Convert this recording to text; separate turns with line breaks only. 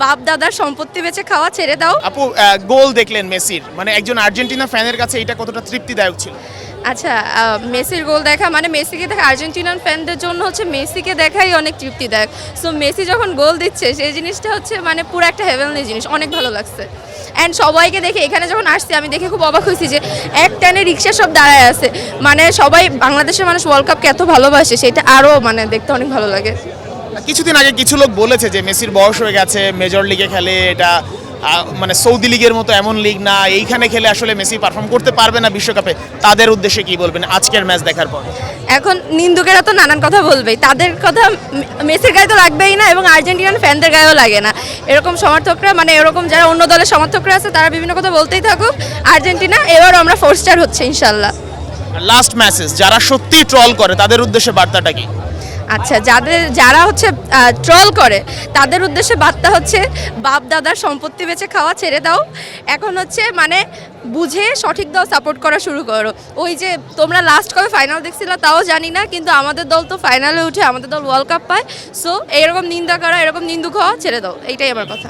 বাপ দাদার সম্পত্তি বেচে খাওয়া ছেড়ে দাও।
আপু গোল দেখলেন মেসির, মানে একজন আর্জেন্টিনা ফ্যানের কাছে এটা কতটা তৃপ্তিদায়ক ছিল?
আচ্ছা, মেসির গোল দেখা মানে মেসিকে দেখা আর্জেন্টিনান ফ্যানদের জন্য হচ্ছে মেসিকে দেখাই অনেক তৃপ্তিদায়ক। সো মেসি যখন গোল দিচ্ছে সেই জিনিসটা হচ্ছে মানে পুরো একটা হেভেনলি জিনিস, অনেক ভালো লাগছে। অ্যান্ড সবাইকে দেখে এখানে যখন আসছি আমি দেখে খুব অবাক হয়েছি যে এক টানে রিক্সা সব দাঁড়ায় আছে, মানে সবাই বাংলাদেশের মানুষ ওয়ার্ল্ড কাপকে এত ভালোবাসে, সেটা আরও মানে দেখতে অনেক ভালো লাগে।
কিছুদিন আগে কিছু লোক বলেছে যে মেসির বয়স হয়ে গেছে, মেজর লিগে খেলে, এটা মানে সৌদি লিগের মতো এমন লিগ না, এইখানে খেলে আসলে মেসি পারফর্ম করতে পারবে না বিশ্বকাপে। তাদের উদ্দেশ্যে কি বলবেন আজকের ম্যাচ দেখার পর?
এখন নিন্দুকেরা তো নানান কথা বলবেই, তাদের কথা মেসির গায়ে তো লাগবেই না এবং আর্জেন্টিনান ফ্যানদের গায়েও লাগে না। এরকম সমর্থকরা মানে এরকম যারা অন্য দলের সমর্থকরা আছে তারা বিভিন্ন কথা বলতেই থাকুক। আর্জেন্টিনা এবারও আমরা 4 স্টার হচ্ছে ইনশাল্লাহ।
লাস্ট ম্যাচেস যারা সত্যি ট্রল করে তাদের উদ্দেশ্যে বার্তাটা কি?
আচ্ছা, যারা হচ্ছে ট্রল করে তাদের উদ্দেশ্যে বার্তা হচ্ছে বাপ দাদার সম্পত্তি বেচে খাওয়া ছেড়ে দাও। এখন হচ্ছে মানে বুঝে সঠিক দল সাপোর্ট করা শুরু করো। ওই যে তোমরা লাস্ট কবে ফাইনাল দেখছিলা তাও জানি না, কিন্তু আমাদের দল তো ফাইনালে উঠে আমাদের দল ওয়ার্ল্ড কাপ পায়। সো এরকম নিন্দা করা, এরকম নিন্দুক হওয়া ছেড়ে দাও, এইটাই আমার কথা।